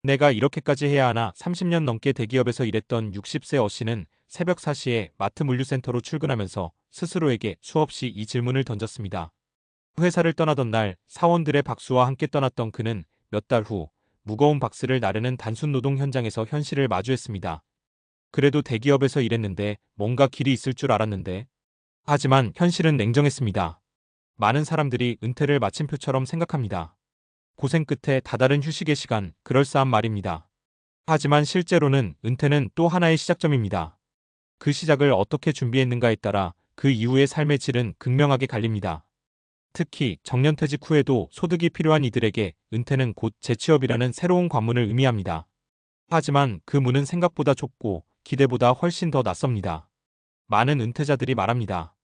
내가 이렇게까지 해야 하나. 30년 넘게 대기업에서 일했던 60세 어씨는 새벽 4시에 마트 물류센터로 출근하면서 스스로에게 수없이 이 질문을 던졌습니다. 회사를 떠나던 날 사원들의 박수와 함께 떠났던 그는 몇 달 후 무거운 박스를 나르는 단순 노동 현장에서 현실을 마주했습니다. 그래도 대기업에서 일했는데 뭔가 길이 있을 줄 알았는데. 하지만 현실은 냉정했습니다. 많은 사람들이 은퇴를 마침표처럼 생각합니다. 고생 끝에 다다른 휴식의 시간, 그럴싸한 말입니다. 하지만 실제로는 은퇴는 또 하나의 시작점입니다. 그 시작을 어떻게 준비했는가에 따라 그 이후의 삶의 질은 극명하게 갈립니다. 특히 정년퇴직 후에도 소득이 필요한 이들에게 은퇴는 곧 재취업이라는 새로운 관문을 의미합니다. 하지만 그 문은 생각보다 좁고 기대보다 훨씬 더 낯섭니다. 많은 은퇴자들이 말합니다.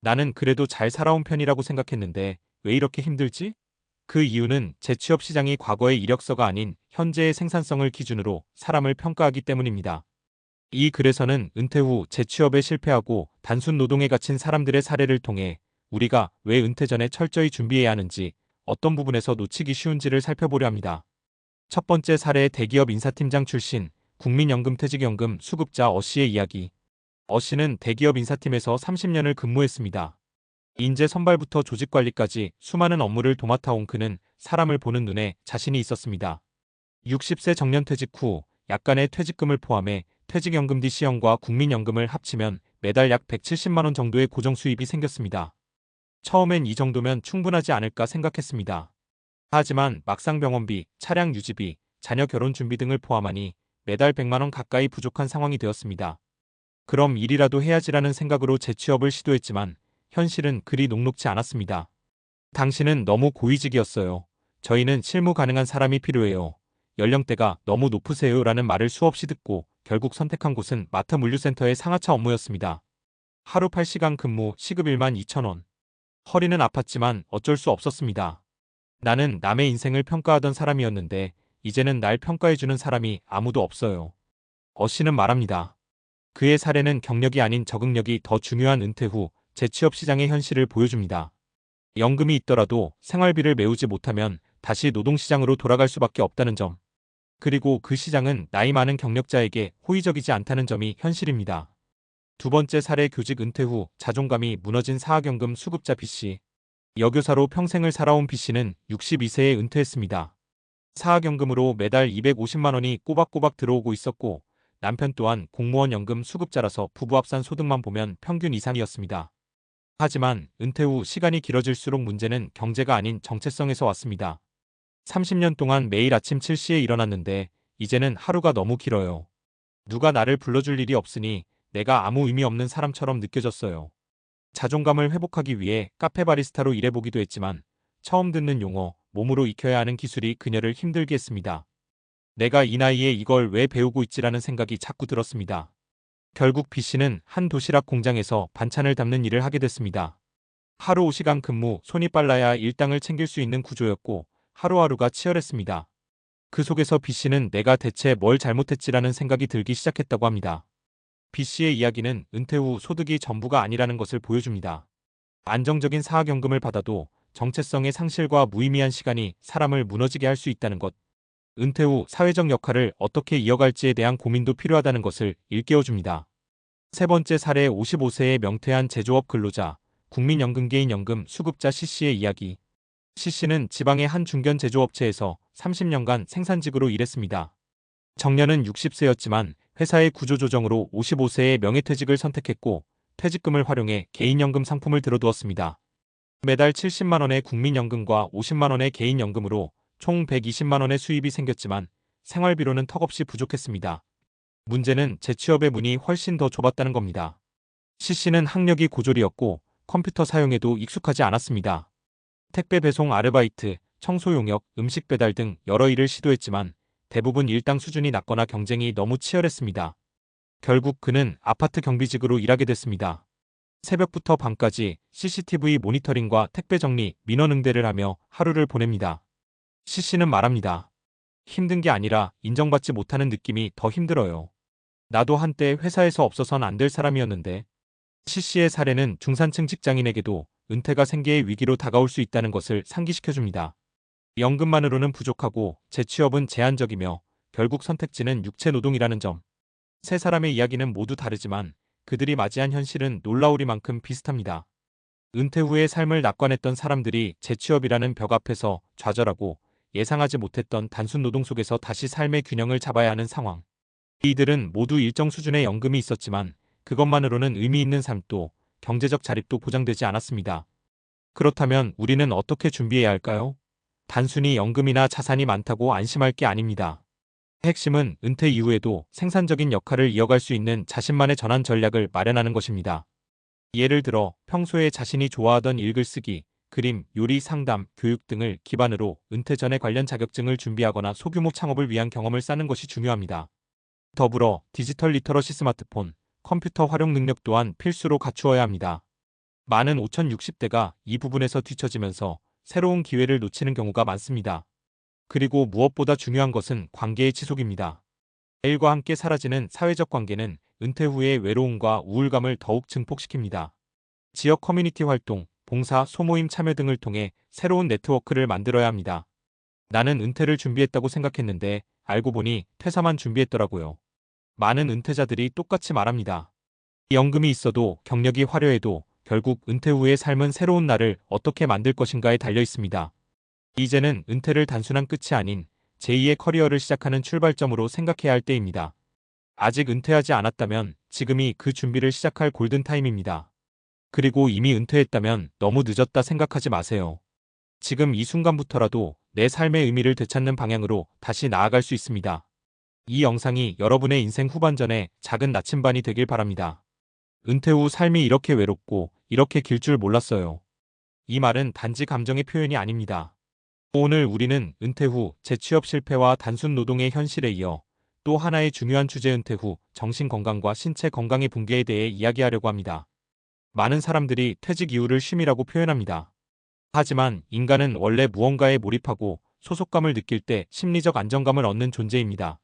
나는 그래도 잘 살아온 편이라고 생각했는데 왜 이렇게 힘들지? 그 이유는 재취업 시장이 과거의 이력서가 아닌 현재의 생산성을 기준으로 사람을 평가하기 때문입니다. 이 글에서는 은퇴 후 재취업에 실패하고 단순 노동에 갇힌 사람들의 사례를 통해 우리가 왜 은퇴 전에 철저히 준비해야 하는지, 어떤 부분에서 놓치기 쉬운지를 살펴보려 합니다. 첫 번째 사례, 대기업 인사팀장 출신 국민연금퇴직연금 수급자 어씨의 이야기. 어씨는 대기업 인사팀에서 30년을 근무했습니다. 인재 선발부터 조직관리까지 수많은 업무를 도맡아온 그는 사람을 보는 눈에 자신이 있었습니다. 60세 정년퇴직 후 약간의 퇴직금을 포함해 퇴직연금 DC형과 국민연금을 합치면 매달 약 170만 원 정도의 고정 수입이 생겼습니다. 처음엔 이 정도면 충분하지 않을까 생각했습니다. 하지만 막상 병원비, 차량 유지비, 자녀 결혼 준비 등을 포함하니 매달 100만 원 가까이 부족한 상황이 되었습니다. 그럼 일이라도 해야지라는 생각으로 재취업을 시도했지만 현실은 그리 녹록지 않았습니다. 당신은 너무 고위직이었어요. 저희는 실무 가능한 사람이 필요해요. 연령대가 너무 높으세요 라는 말을 수없이 듣고 결국 선택한 곳은 마트 물류센터의 상하차 업무였습니다. 하루 8시간 근무, 시급 1만 2천 원. 허리는 아팠지만 어쩔 수 없었습니다. 나는 남의 인생을 평가하던 사람이었는데 이제는 날 평가해주는 사람이 아무도 없어요. 어씨는 말합니다. 그의 사례는 경력이 아닌 적응력이 더 중요한 은퇴 후 재취업 시장의 현실을 보여줍니다. 연금이 있더라도 생활비를 메우지 못하면 다시 노동시장으로 돌아갈 수밖에 없다는 점. 그리고 그 시장은 나이 많은 경력자에게 호의적이지 않다는 점이 현실입니다. 두 번째 사례, 교직 은퇴 후 자존감이 무너진 사학연금 수급자 B씨. 여교사로 평생을 살아온 B씨는 62세에 은퇴했습니다. 사학연금으로 매달 250만 원이 꼬박꼬박 들어오고 있었고 남편 또한 공무원 연금 수급자라서 부부 합산 소득만 보면 평균 이상이었습니다. 하지만 은퇴 후 시간이 길어질수록 문제는 경제가 아닌 정체성에서 왔습니다. 30년 동안 매일 아침 7시에 일어났는데 이제는 하루가 너무 길어요. 누가 나를 불러줄 일이 없으니 내가 아무 의미 없는 사람처럼 느껴졌어요. 자존감을 회복하기 위해 카페 바리스타로 일해보기도 했지만 처음 듣는 용어, 몸으로 익혀야 하는 기술이 그녀를 힘들게 했습니다. 내가 이 나이에 이걸 왜 배우고 있지라는 생각이 자꾸 들었습니다. 결국 B씨는 한 도시락 공장에서 반찬을 담는 일을 하게 됐습니다. 하루 5시간 근무, 손이 빨라야 일당을 챙길 수 있는 구조였고 하루하루가 치열했습니다. 그 속에서 B씨는 내가 대체 뭘 잘못했지라는 생각이 들기 시작했다고 합니다. B씨의 이야기는 은퇴 후 소득이 전부가 아니라는 것을 보여줍니다. 안정적인 사학연금을 받아도 정체성의 상실과 무의미한 시간이 사람을 무너지게 할 수 있다는 것. 은퇴 후 사회적 역할을 어떻게 이어갈지에 대한 고민도 필요하다는 것을 일깨워줍니다. 세 번째 사례, 55세의 명퇴한 제조업 근로자, 국민연금개인연금 수급자 C씨의 이야기. C씨는 지방의 한 중견 제조업체에서 30년간 생산직으로 일했습니다. 정년은 60세였지만 회사의 구조조정으로 55세의 명예퇴직을 선택했고 퇴직금을 활용해 개인연금 상품을 들어두었습니다. 매달 70만 원의 국민연금과 50만 원의 개인연금으로 총 120만 원의 수입이 생겼지만 생활비로는 턱없이 부족했습니다. 문제는 재취업의 문이 훨씬 더 좁았다는 겁니다. C씨는 학력이 고졸이었고 컴퓨터 사용에도 익숙하지 않았습니다. 택배 배송 아르바이트, 청소 용역, 음식 배달 등 여러 일을 시도했지만 대부분 일당 수준이 낮거나 경쟁이 너무 치열했습니다. 결국 그는 아파트 경비직으로 일하게 됐습니다. 새벽부터 밤까지 CCTV 모니터링과 택배 정리, 민원 응대를 하며 하루를 보냅니다. C씨는 말합니다. 힘든 게 아니라 인정받지 못하는 느낌이 더 힘들어요. 나도 한때 회사에서 없어선 안 될 사람이었는데. C씨의 사례는 중산층 직장인에게도 은퇴가 생계의 위기로 다가올 수 있다는 것을 상기시켜줍니다. 연금만으로는 부족하고 재취업은 제한적이며 결국 선택지는 육체 노동이라는 점. 세 사람의 이야기는 모두 다르지만 그들이 맞이한 현실은 놀라우리만큼 비슷합니다. 은퇴 후의 삶을 낙관했던 사람들이 재취업이라는 벽 앞에서 좌절하고 예상하지 못했던 단순 노동 속에서 다시 삶의 균형을 잡아야 하는 상황. 이들은 모두 일정 수준의 연금이 있었지만 그것만으로는 의미 있는 삶도 경제적 자립도 보장되지 않았습니다. 그렇다면 우리는 어떻게 준비해야 할까요? 단순히 연금이나 자산이 많다고 안심할 게 아닙니다. 핵심은 은퇴 이후에도 생산적인 역할을 이어갈 수 있는 자신만의 전환 전략을 마련하는 것입니다. 예를 들어 평소에 자신이 좋아하던 읽을쓰기, 그림, 요리, 상담, 교육 등을 기반으로 은퇴 전에 관련 자격증을 준비하거나 소규모 창업을 위한 경험을 쌓는 것이 중요합니다. 더불어 디지털 리터러시 스마트폰, 컴퓨터 활용 능력 또한 필수로 갖추어야 합니다. 많은 5060대가 이 부분에서 뒤처지면서 새로운 기회를 놓치는 경우가 많습니다. 그리고 무엇보다 중요한 것은 관계의 지속입니다. 일과 함께 사라지는 사회적 관계는 은퇴 후의 외로움과 우울감을 더욱 증폭시킵니다. 지역 커뮤니티 활동, 봉사, 소모임 참여 등을 통해 새로운 네트워크를 만들어야 합니다. 나는 은퇴를 준비했다고 생각했는데 알고 보니 퇴사만 준비했더라고요. 많은 은퇴자들이 똑같이 말합니다. 연금이 있어도 경력이 화려해도 결국 은퇴 후의 삶은 새로운 나를 어떻게 만들 것인가에 달려 있습니다. 이제는 은퇴를 단순한 끝이 아닌 제2의 커리어를 시작하는 출발점으로 생각해야 할 때입니다. 아직 은퇴하지 않았다면 지금이 그 준비를 시작할 골든타임입니다. 그리고 이미 은퇴했다면 너무 늦었다 생각하지 마세요. 지금 이 순간부터라도 내 삶의 의미를 되찾는 방향으로 다시 나아갈 수 있습니다. 이 영상이 여러분의 인생 후반전에 작은 나침반이 되길 바랍니다. 은퇴 후 삶이 이렇게 외롭고 이렇게 길 줄 몰랐어요. 이 말은 단지 감정의 표현이 아닙니다. 오늘 우리는 은퇴 후 재취업 실패와 단순 노동의 현실에 이어 또 하나의 중요한 주제 은퇴 후 정신 건강과 신체 건강의 붕괴에 대해 이야기하려고 합니다. 많은 사람들이 퇴직 이후를 쉼이라고 표현합니다. 하지만 인간은 원래 무언가에 몰입하고 소속감을 느낄 때 심리적 안정감을 얻는 존재입니다.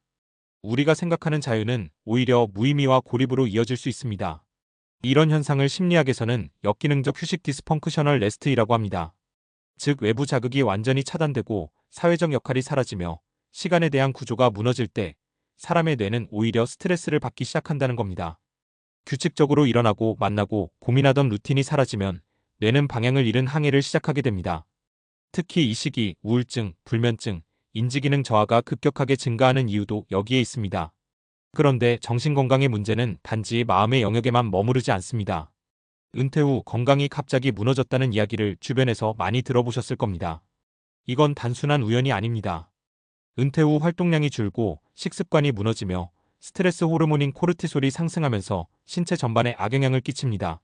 우리가 생각하는 자유는 오히려 무의미와 고립으로 이어질 수 있습니다. 이런 현상을 심리학에서는 역기능적 휴식 디스펑크셔널 레스트이라고 합니다. 즉 외부 자극이 완전히 차단되고 사회적 역할이 사라지며 시간에 대한 구조가 무너질 때 사람의 뇌는 오히려 스트레스를 받기 시작한다는 겁니다. 규칙적으로 일어나고 만나고 고민하던 루틴이 사라지면 뇌는 방향을 잃은 항해를 시작하게 됩니다. 특히 이 시기 우울증, 불면증, 인지기능 저하가 급격하게 증가하는 이유도 여기에 있습니다. 그런데 정신건강의 문제는 단지 마음의 영역에만 머무르지 않습니다. 은퇴 후 건강이 갑자기 무너졌다는 이야기를 주변에서 많이 들어보셨을 겁니다. 이건 단순한 우연이 아닙니다. 은퇴 후 활동량이 줄고 식습관이 무너지며 스트레스 호르몬인 코르티솔이 상승하면서 신체 전반에 악영향을 끼칩니다.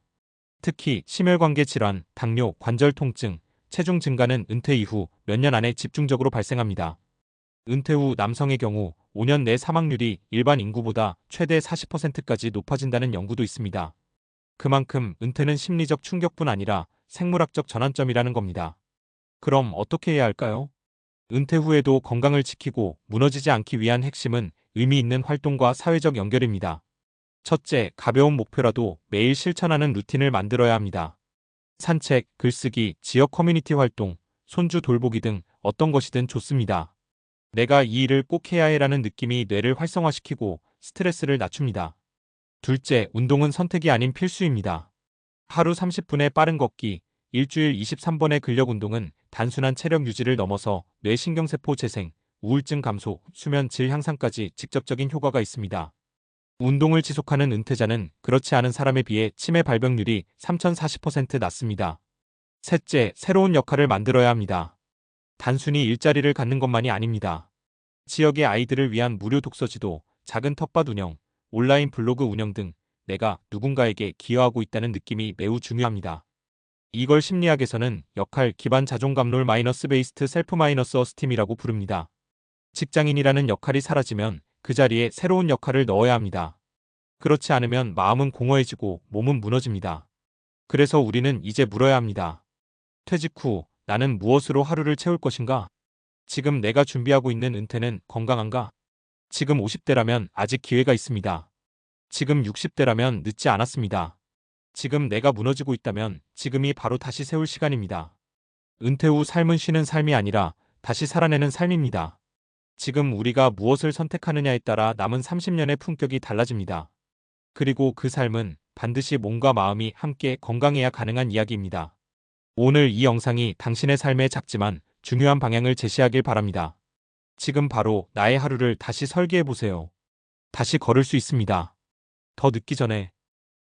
특히 심혈관계 질환, 당뇨, 관절 통증, 체중 증가는 은퇴 이후 몇 년 안에 집중적으로 발생합니다. 은퇴 후 남성의 경우 5년 내 사망률이 일반 인구보다 최대 40%까지 높아진다는 연구도 있습니다. 그만큼 은퇴는 심리적 충격뿐 아니라 생물학적 전환점이라는 겁니다. 그럼 어떻게 해야 할까요? 은퇴 후에도 건강을 지키고 무너지지 않기 위한 핵심은 의미 있는 활동과 사회적 연결입니다. 첫째, 가벼운 목표라도 매일 실천하는 루틴을 만들어야 합니다. 산책, 글쓰기, 지역 커뮤니티 활동, 손주 돌보기 등 어떤 것이든 좋습니다. 내가 이 일을 꼭 해야 해라는 느낌이 뇌를 활성화시키고 스트레스를 낮춥니다. 둘째, 운동은 선택이 아닌 필수입니다. 하루 30분의 빠른 걷기, 일주일 23번의 근력 운동은 단순한 체력 유지를 넘어서 뇌신경세포 재생, 우울증 감소, 수면 질 향상까지 직접적인 효과가 있습니다. 운동을 지속하는 은퇴자는 그렇지 않은 사람에 비해 치매 발병률이 3040% 낮습니다. 셋째, 새로운 역할을 만들어야 합니다. 단순히 일자리를 갖는 것만이 아닙니다. 지역의 아이들을 위한 무료 독서지도, 작은 텃밭 운영, 온라인 블로그 운영 등 내가 누군가에게 기여하고 있다는 느낌이 매우 중요합니다. 이걸 심리학에서는 역할 기반 자존감롤 마이너스 베이스트 셀프 마이너스 어스팀이라고 부릅니다. 직장인이라는 역할이 사라지면 그 자리에 새로운 역할을 넣어야 합니다. 그렇지 않으면 마음은 공허해지고 몸은 무너집니다. 그래서 우리는 이제 물어야 합니다. 퇴직 후 나는 무엇으로 하루를 채울 것인가? 지금 내가 준비하고 있는 은퇴는 건강한가? 지금 50대라면 아직 기회가 있습니다. 지금 60대라면 늦지 않았습니다. 지금 내가 무너지고 있다면 지금이 바로 다시 세울 시간입니다. 은퇴 후 삶은 쉬는 삶이 아니라 다시 살아내는 삶입니다. 지금 우리가 무엇을 선택하느냐에 따라 남은 30년의 품격이 달라집니다. 그리고 그 삶은 반드시 몸과 마음이 함께 건강해야 가능한 이야기입니다. 오늘 이 영상이 당신의 삶에 작지만 중요한 방향을 제시하길 바랍니다. 지금 바로 나의 하루를 다시 설계해 보세요. 다시 걸을 수 있습니다. 더 늦기 전에